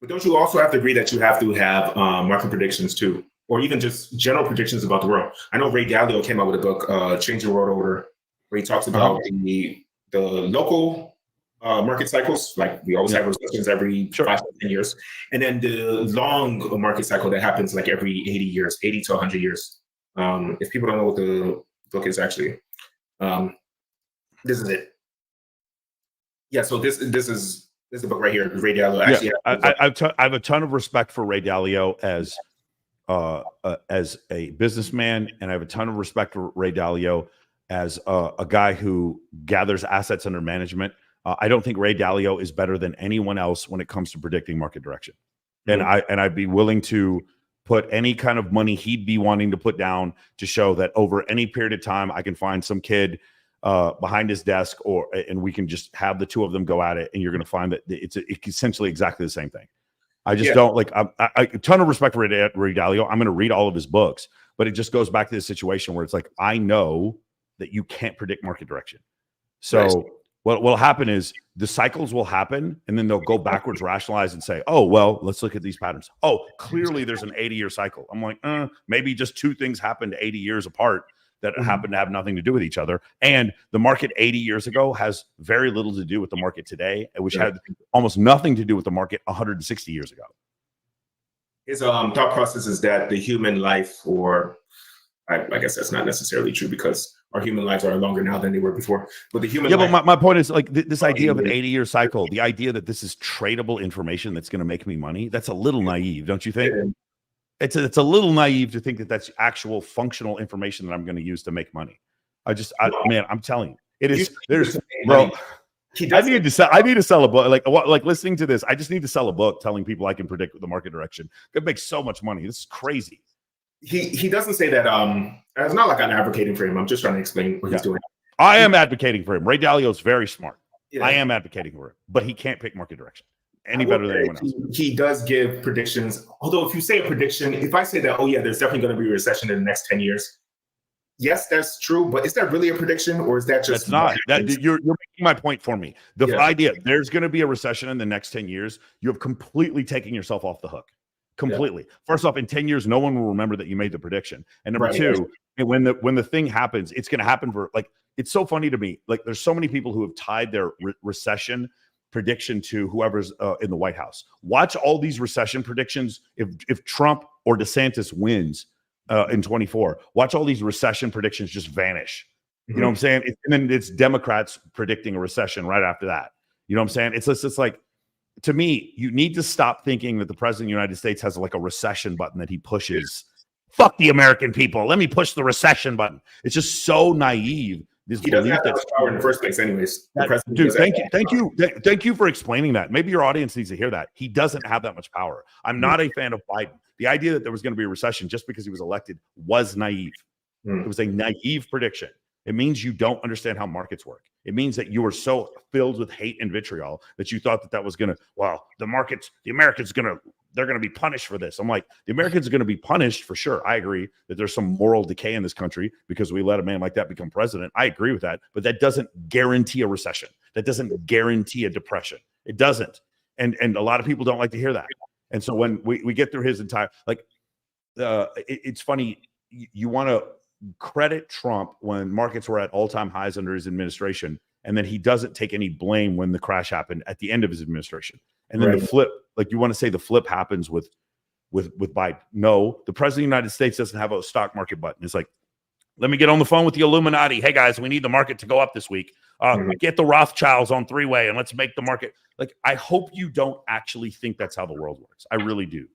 But don't you also have to agree that you have to have market predictions too, or even just general predictions about the world? I know Ray Dalio came out with a book, Changing World Order, where he talks about the local market cycles, like we always have recessions every 5 to 10 years, and then the long market cycle that happens like every 80 years, 80 to 100 years. If people don't know what the book is actually, this is it. Yeah, so this is the book right here. Ray Dalio actually. I have a ton of respect for Ray Dalio as a businessman, and I have a ton of respect for Ray Dalio as a guy who gathers assets under management. I don't think Ray Dalio is better than anyone else when it comes to predicting market direction. And I'd be willing to put any kind of money he'd be wanting to put down to show that over any period of time, I can find some kid behind his desk, and we can just have the two of them go at it, and you're going to find that it's essentially exactly the same thing. I just don't like. I a ton of respect for Ray Dalio. I'm going to read all of his books, but it just goes back to the situation where it's like, I know that you can't predict market direction. So what will happen is the cycles will happen, and then they'll go backwards, rationalize, and say, oh, well, let's look at these patterns. Oh, clearly there's an 80-year cycle. I'm like, maybe just two things happened 80 years apart that happen to have nothing to do with each other. And the market 80 years ago has very little to do with the market today, which had almost nothing to do with the market 160 years ago. His thought process is that the human life, or I guess that's not necessarily true because our human lives are longer now than they were before. But the human life, but my point is like this idea of an 80-year cycle, the idea that this is tradable information that's going to make me money, that's a little naive, don't you think? It's a little naive to think that that's actual functional information that I'm going to use to make money. Man, I'm telling you, it is. There's, bro. I need to sell a book. Like listening to this, I just need to sell a book telling people I can predict the market direction. It makes so much money. This is crazy. He doesn't say that. It's not like I'm advocating for him. I'm just trying to explain what he's doing. I am advocating for him. Ray Dalio is very smart. I am advocating for him, but he can't pick market direction any better than anyone else. He does give predictions. Although if you say a prediction, if I say that, oh yeah, there's definitely going to be a recession in the next 10 years. Yes, that's true. But is that really a prediction, or is that just not? You're making my point for me. The idea there's going to be a recession in the next 10 years, you have completely taken yourself off the hook. Completely. First off, in 10 years, no one will remember that you made the prediction. And number two, when the thing happens, it's going to happen for like, it's so funny to me. Like there's so many people who have tied their recession prediction to whoever's in the White House. Watch all these recession predictions. If Trump or DeSantis wins in 24, watch all these recession predictions just vanish. You know what I'm saying? And then it's Democrats predicting a recession right after that. You know what I'm saying? It's just like, to me, you need to stop thinking that the president of the United States has like a recession button that he pushes. Fuck the American people. Let me push the recession button. It's just so naive. He doesn't have that power in the first place, anyways. Dude, thank you for explaining that. Maybe your audience needs to hear that. He doesn't have that much power. I'm not a fan of Biden. The idea that there was going to be a recession just because he was elected was naive. It was a naive prediction. It means you don't understand how markets work. It means that you are so filled with hate and vitriol that you thought that was going to, well, the Americans they're going to be punished for this. I'm like, the Americans are going to be punished for sure. I agree that there's some moral decay in this country because we let a man like that become president. I agree with that, but that doesn't guarantee a recession. That doesn't guarantee a depression. It doesn't. And a lot of people don't like to hear that. And so when we get through his entire, like, it's funny, you want to credit Trump when markets were at all-time highs under his administration, and then he doesn't take any blame when the crash happened at the end of his administration. And then the flip, like you want to say the flip happens with Biden. No, the president of the United States doesn't have a stock market button. It's like, let me get on the phone with the Illuminati. Hey guys, we need the market to go up this week. Get the Rothschilds on three-way and let's make the market. Like, I hope you don't actually think that's how the world works. I really do.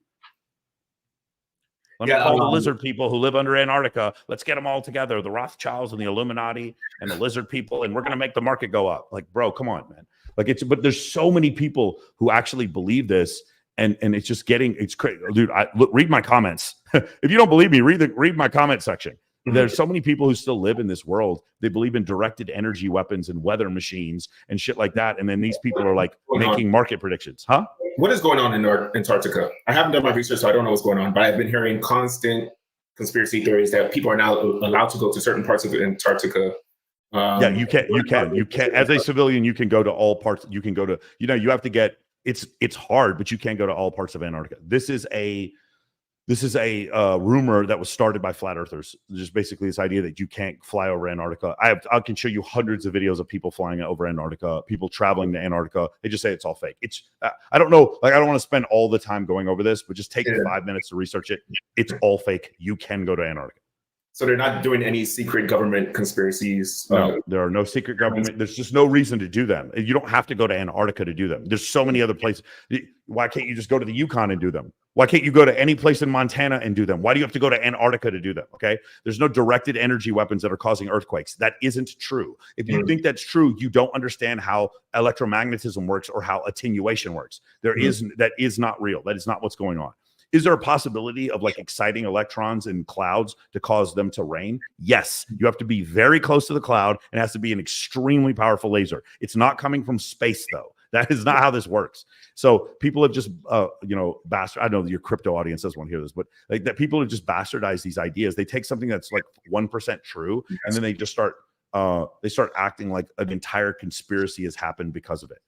Let me call the lizard people who live under Antarctica. Let's get them all together. The Rothschilds and the Illuminati and the lizard people, and we're going to make the market go up. Like, bro, come on, man. Like, but there's so many people who actually believe this, and it's just it's crazy. Dude, read my comments. If you don't believe me, read my comment section. There's so many people who still live in this world. They believe in directed energy weapons and weather machines and shit like that. And then these people are like making market predictions. Huh? What is going on in Antarctica? I haven't done my research, so I don't know what's going on, but I've been hearing constant conspiracy theories that people are now allowed to go to certain parts of Antarctica. Yeah, you can. As a civilian, you can go to all parts. You can go to, you have to get it's hard, but you can go to all parts of Antarctica. This is a rumor that was started by flat earthers. Just basically this idea that you can't fly over Antarctica. I can show you hundreds of videos of people flying over Antarctica, people traveling to Antarctica. They just say it's all fake. It's I don't know. Like, I don't want to spend all the time going over this, but just take 5 minutes to research it. It's all fake. You can go to Antarctica. So they're not doing any secret government conspiracies? No, there are no secret government. There's just no reason to do them. You don't have to go to Antarctica to do them. There's so many other places. Why can't you just go to the Yukon and do them? Why can't you go to any place in Montana and do them? Why do you have to go to Antarctica to do them? Okay. There's no directed energy weapons that are causing earthquakes. That isn't true. If you think that's true, you don't understand how electromagnetism works or how attenuation works. That is not real. That is not what's going on. Is there a possibility of like exciting electrons in clouds to cause them to rain? Yes. You have to be very close to the cloud, and it has to be an extremely powerful laser. It's not coming from space, though. That is not how this works. So people have just, bastard. I know your crypto audience doesn't want to hear this, but like that, people have just bastardized these ideas. They take something that's like 1% true, and then they just start acting like an entire conspiracy has happened because of it.